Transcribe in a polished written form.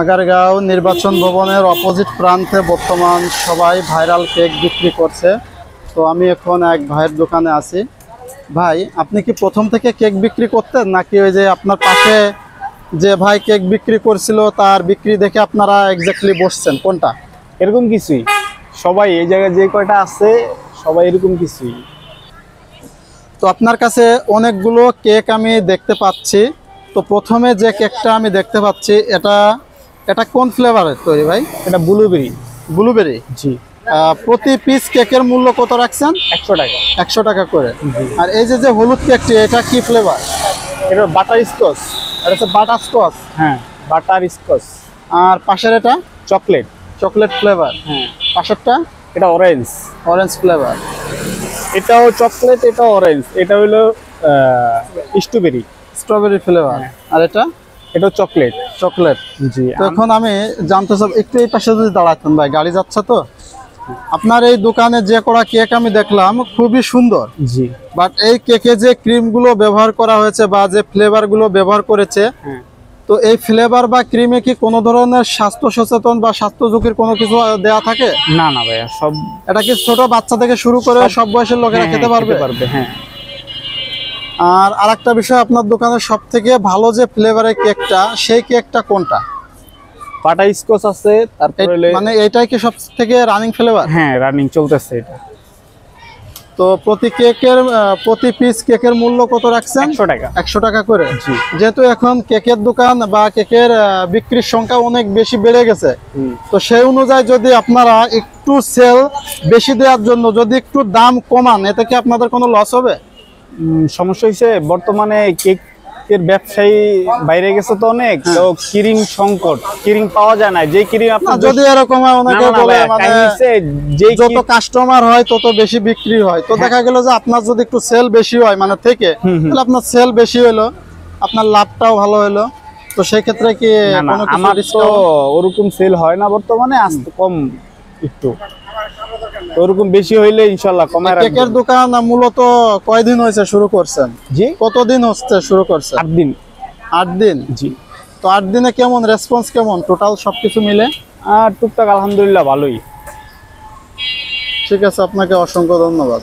আগারগাঁও নির্বাচন ভবনের অপোজিট প্রান্তে বর্তমান সবাই ভাইরাল কেক বিক্রি করছে। তো আমি এখন এক ভাইয়ের দোকানে আছি। ভাই, আপনি কি প্রথম থেকে কেক বিক্রি করতেন, নাকি ওই যে আপনার পাশে যে ভাই কেক বিক্রি করছিল তার বিক্রি দেখে আপনারা এক্স্যাক্টলি বসছেন, কোনটা? এরকম কিছুই, সবাই এই জায়গায় যে কয়টা আছে সবাই এরকম কিছুই। তো আপনার কাছে অনেকগুলো কেক আমি দেখতে পাচ্ছি। তো প্রথমে যে কেকটা আমি দেখতে পাচ্ছি, এটা এটা কোন ফ্লেভারের তৈরি ভাই? এটা ব্লুবেরি। ব্লুবেরি। জি। প্রতি পিস কেকের মূল্য কত রাখছেন? 100 টাকা। 100 টাকা করে। আর এই যে যে হলুদ কেকটি, এটা কি ফ্লেভার? এটা বাটার স্কচ। এটা হচ্ছে বাটার স্কচ। হ্যাঁ, বাটার স্কচ। আর পাশের এটা চকলেট। Chocolate flavour. হ্যাঁ। পাশেরটা এটা অরেঞ্জ। Orange flavour. এটাও চকলেট, এটা অরেঞ্জ। এটা হলো স্ট্রবেরি। Strawberry flavour. আর এটা এটা চকলেট। চকলেট। জি। তো এখন আমি জানতে চাই, একটু এই পাশে যদি দাঁড়াতেন ভাই, গাড়ি যাচ্ছে তো। আপনার এই দোকানে যে করা কেক আমি দেখলাম খুবই সুন্দর। জি। বাট এই কেকে যে ক্রিমগুলো ব্যবহার করা হয়েছে বা যে ফ্লেভারগুলো ব্যবহার করেছে, তো এই ফ্লেভার বা ক্রিমে কি কোনো ধরনের স্বাস্থ্য সচেতন বা স্বাস্থ্য ঝুঁকির কোনো কিছু দেয়া থাকে? না না ভাইয়া, সব। এটা কি ছোট বাচ্চা থেকে শুরু করে সব বয়সের লোকেরা খেতে পারবে? হ্যাঁ। আর আরেকটা বিষয়, আপনার দোকানের সব থেকে ভালো যে ফ্লেভারের কেকটা, সেই কেকটা কোনটা? বাটার স্কচ আছে, তারপরে মানে এইটাই কি সব থেকে রানিং ফ্লেভার? হ্যাঁ, রানিং চলতেছে এটা। তো প্রতি পিস কেকের মূল্য কত রাখছেন? 100 টাকা। 100 টাকা করে। জি। যেহেতু এখন কেকের দোকান বা কেকের বিক্রির সংখ্যা অনেক বেশি বেড়ে গেছে, তো সেই অনুযায়ী যদি আপনারা একটু সেল বেশি দেওয়ার জন্য যদি একটু দাম কমান, এতে কি আপনাদের কোনো লস হবে? সমস্যা হয়েছে, বর্তমানে কেকের ব্যবসায়ী বাইরে গেছে তো অনেক, তো ক্রিম সংকট, ক্রিম পাওয়া যায় না। যে ক্রিম আপনার যদি এরকম হয়, অনেকে বলে মানে যত কাস্টমার হয় তত বেশি বিক্রি হয়। তো দেখা গেল যে আপনার যদি একটু সেল বেশি হয় মানে থেকে, তাহলে আপনার সেল বেশি হলো, আপনার লাভটাও ভালো হলো। তো সেই ক্ষেত্রে কি কোনো কিছু আমার তো ওরকম সেল হয় না বর্তমানে, আজকে কম একটু। ওরকম বেশি হইলে ইনশাআল্লাহ কমায় রাখব। কেকের দোকান মূলত কয়দিন হয়েছে শুরু করছেন? জি। কতদিন হচ্ছে শুরু করছেন? 8 দিন। 8 দিন। জি। তো 8 দিনে কেমন রেসপন্স, কেমন টোটাল সবকিছু মিলে? টুকটাক আলহামদুলিল্লাহ ভালোই। ঠিক আছে, আপনাকে অসংখ্য ধন্যবাদ।